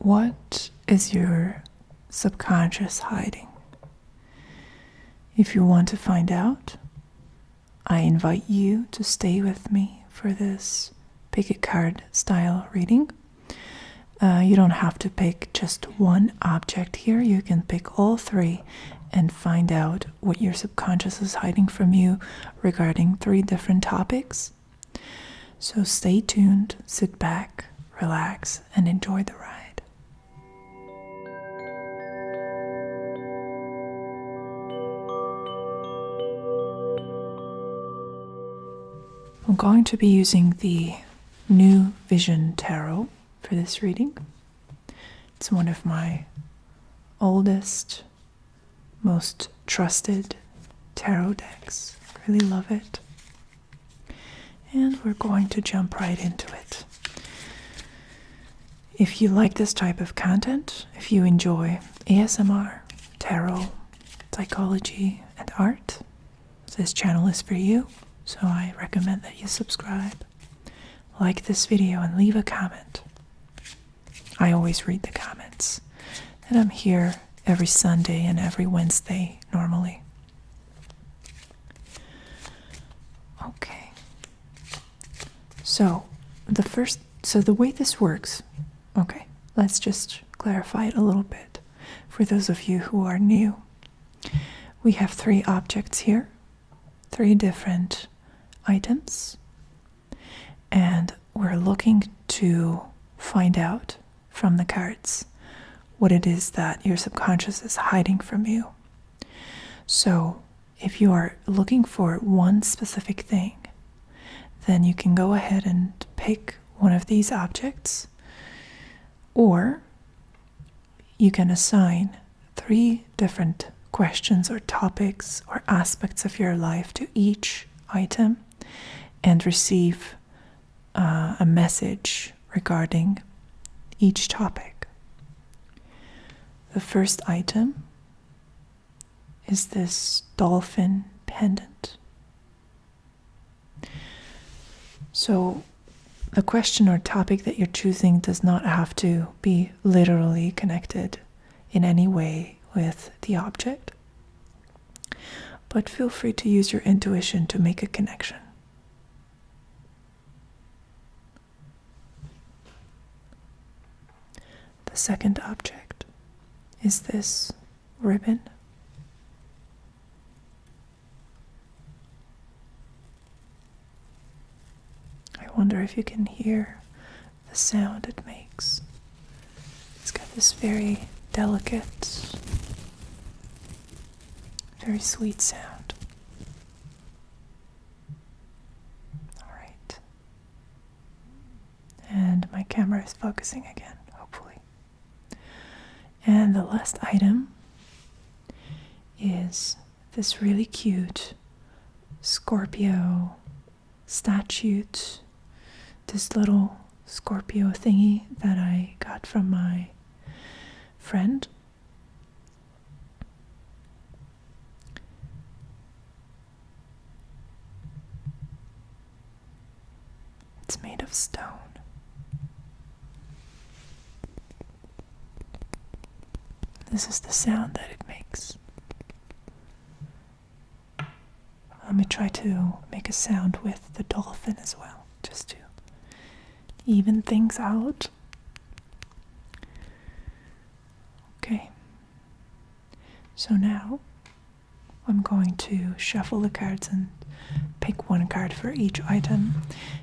What is your subconscious hiding? If you want to find out, I invite you to stay with me for this pick a card style reading. You don't have to pick just one object here. You can pick all three and find out what your subconscious is hiding from you regarding 3 different topics. So stay tuned, sit back, relax, and enjoy the ride. I'm going to be using the New Vision Tarot for this reading. It's one of my oldest, most trusted tarot decks. Really love it. And we're going to jump right into it. If you like this type of content, if you enjoy ASMR, tarot, psychology, and art, this channel is for you. So I recommend that you subscribe, like this video, and leave a comment. I always read the comments. And I'm here every Sunday and every Wednesday normally. Okay. So the way this works, okay, let's just clarify it a little bit for those of you who are new. We have 3 objects here, 3 different items, and we're looking to find out from the cards what it is that your subconscious is hiding from you. So if you are looking for one specific thing, then you can go ahead and pick one of these objects, or you can assign 3 different questions or topics or aspects of your life to each item and receive a message regarding each topic. The first item is this dolphin pendant. So the question or topic that you're choosing does not have to be literally connected in any way with the object, but feel free to use your intuition to make a connection. The second object is this ribbon. I wonder if you can hear the sound it makes. It's got this very delicate, very sweet sound. All right. And my camera is focusing again, hopefully. And the last item is this really cute Scorpio statue, this little Scorpio thingy that I got from my friend. It's made of stone. This is the sound that it makes. Let me try to make a sound with the dolphin as well, just to even things out. Okay. So now I'm going to shuffle the cards and pick one card for each item,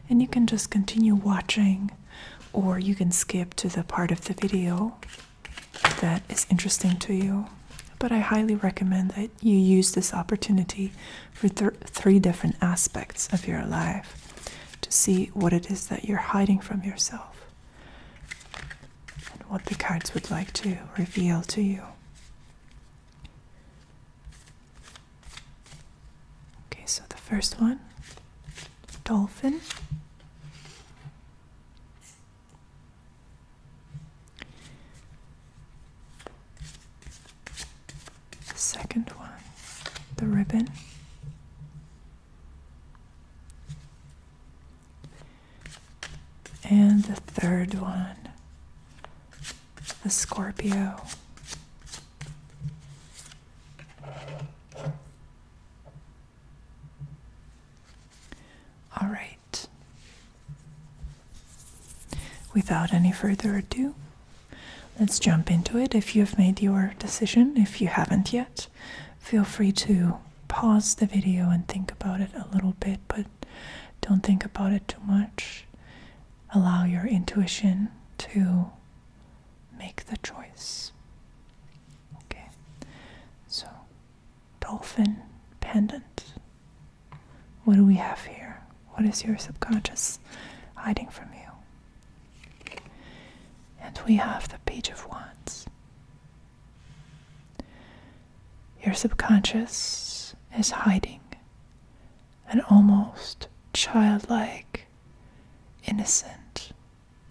and you can just continue watching, or you can skip to the part of the video that is interesting to you. But I highly recommend that you use this opportunity for 3 different aspects of your life to see what it is that you're hiding from yourself and what the cards would like to reveal to you. Okay, so the first one, dolphin. The second one, the ribbon. And the third one, the Scorpio. All right. Without any further ado, let's jump into it. If you've made your decision, if you haven't yet, feel free to pause the video and think about it a little bit, but don't think about it too much. Allow your intuition to make the choice. Okay, so dolphin pendant. What do we have here? What is your subconscious hiding from you? And we have the Page of Wands. Your subconscious is hiding an almost childlike, innocent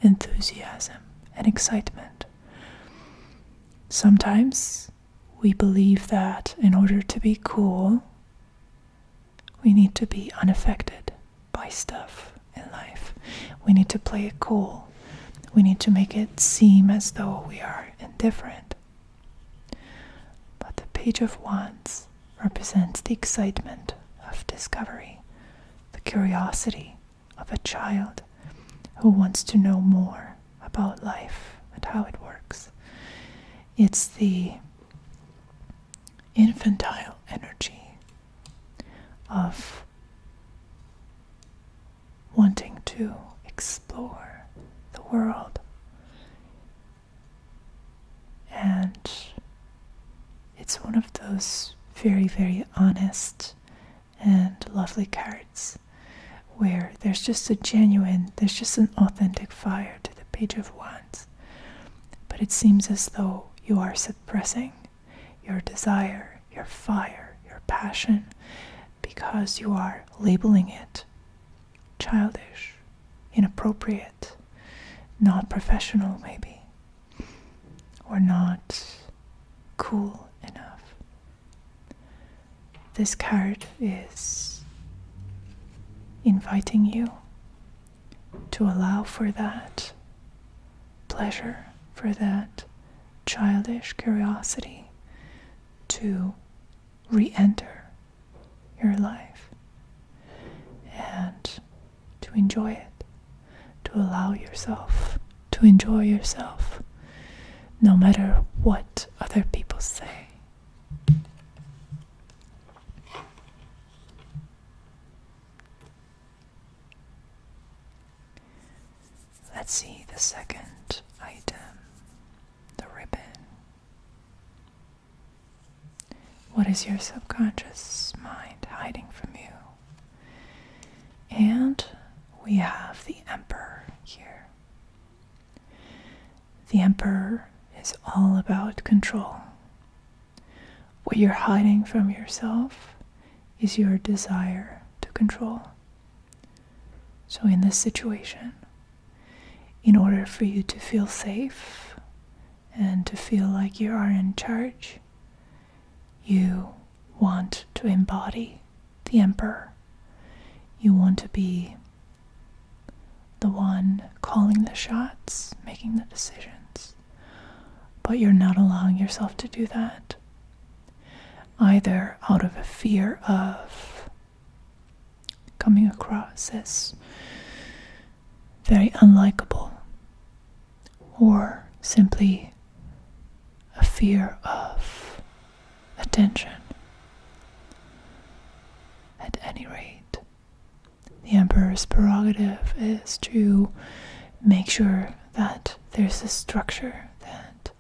enthusiasm and excitement. Sometimes we believe that in order to be cool, we need to be unaffected by stuff in life. We need to play it cool. We need to make it seem as though we are indifferent. But the Page of Wands represents the excitement of discovery, the curiosity of a child who wants to know more about life and how it works. It's the infantile energy of wanting to explore the world. And it's one of those very, very honest and lovely cards where there's just an authentic fire to the Page of Wands. But it seems as though you are suppressing your desire, your fire, your passion, because you are labeling it childish, inappropriate, not professional maybe, or not cool enough. This card is inviting you to allow for that pleasure, for that childish curiosity to re-enter your life and to enjoy it, to allow yourself to enjoy yourself no matter what other people say. Let's see the second item, the ribbon. What is your subconscious mind hiding from you? And we have the Emperor here. The Emperor is all about control. What you're hiding from yourself is your desire to control. So in this situation, in order for you to feel safe and to feel like you are in charge, you want to embody the Emperor. You want to be the one calling the shots, making the decisions. But you're not allowing yourself to do that, either out of a fear of coming across as very unlikable, or simply a fear of attention. At any rate, the Emperor's prerogative is to make sure that there's a structure, that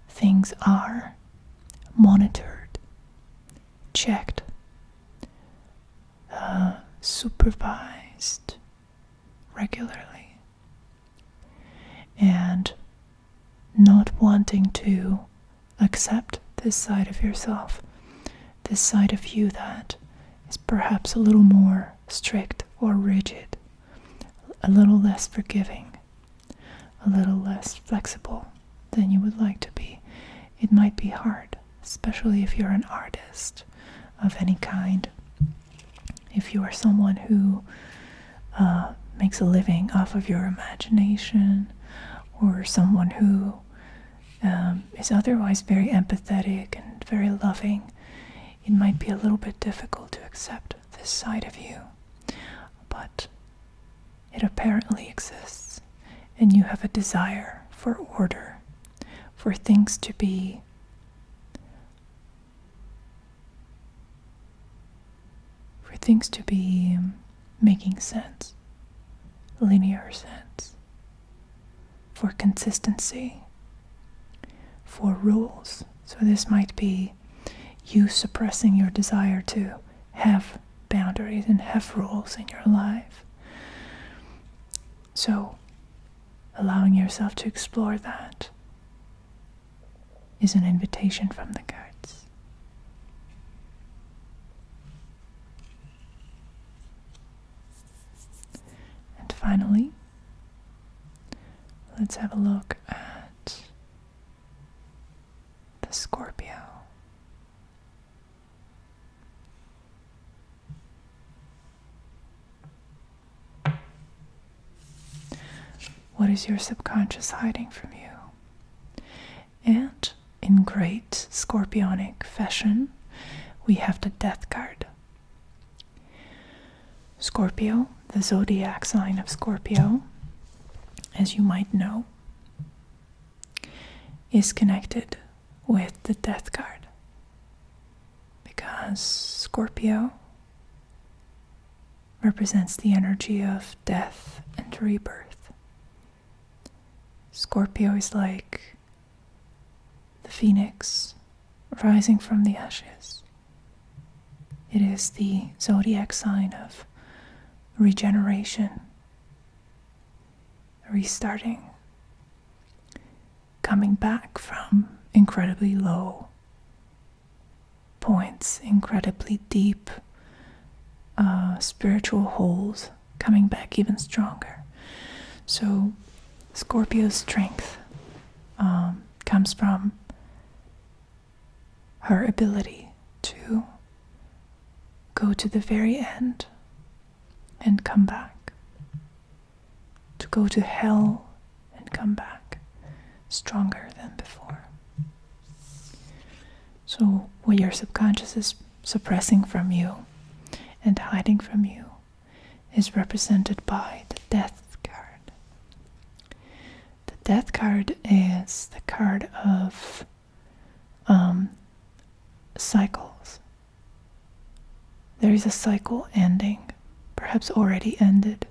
things are monitored, checked, supervised regularly, and not wanting to accept this side of yourself, this side of you that is perhaps a little more strict or rigid, a little less forgiving, a little less flexible than you would like to be. It might be hard, especially if you're an artist of any kind. If you are someone who makes a living off of your imagination, or someone who is otherwise very empathetic and very loving, it might be a little bit difficult to accept this side of you. But it apparently exists, and you have a desire for order, for things to be making sense, linear sense, for consistency, for rules. So this might be you suppressing your desire to have boundaries and have rules in your life. So allowing yourself to explore that is an invitation from the cards. And finally, let's have a look at the Scorpio. What is your subconscious hiding from you? And in great Scorpionic fashion, we have the Death card. Scorpio, the zodiac sign of Scorpio, as you might know, is connected with the Death card because Scorpio represents the energy of death and rebirth. Scorpio is like the phoenix rising from the ashes. It is the zodiac sign of regeneration, restarting, coming back from incredibly low points, incredibly deep spiritual holes, coming back even stronger. So Scorpio's strength comes from her ability to go to the very end and come back, to go to hell and come back stronger than before. So what your subconscious is suppressing from you and hiding from you is represented by the Death card. The Death card is the card of cycles. There is a cycle ending, perhaps already ended,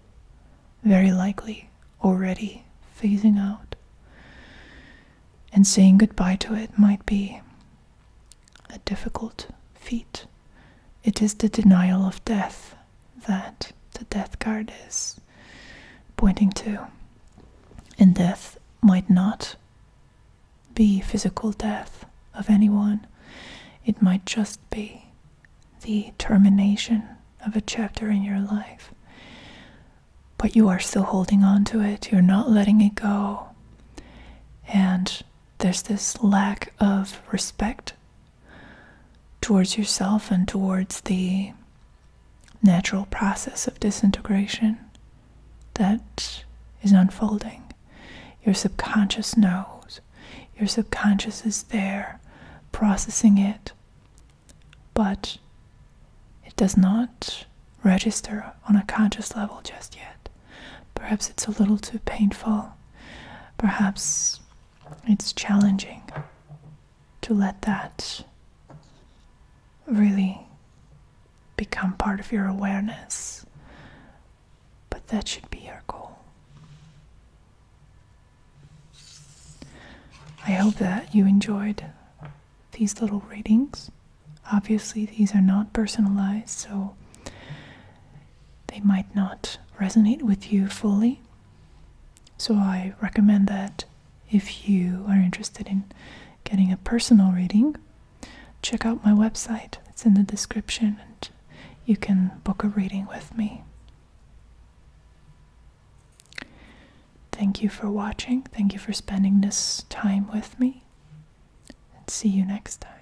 very likely already phasing out. And saying goodbye to it might be a difficult feat. It is the denial of death that the Death card is pointing to. And death might not be physical death of anyone. It might just be the termination of a chapter in your life. But you are still holding on to it. You're not letting it go. And there's this lack of respect towards yourself and towards the natural process of disintegration that is unfolding. Your subconscious knows. Your subconscious is there, processing it, but it does not register on a conscious level just yet. Perhaps it's a little too painful. Perhaps it's challenging to let that really become part of your awareness. But that should be your goal. I hope that you enjoyed these little readings. Obviously, these are not personalized, so they might not resonate with you fully. So I recommend that if you are interested in getting a personal reading, check out my website. It's in the description, and you can book a reading with me. Thank you for watching. Thank you for spending this time with me. And see you next time.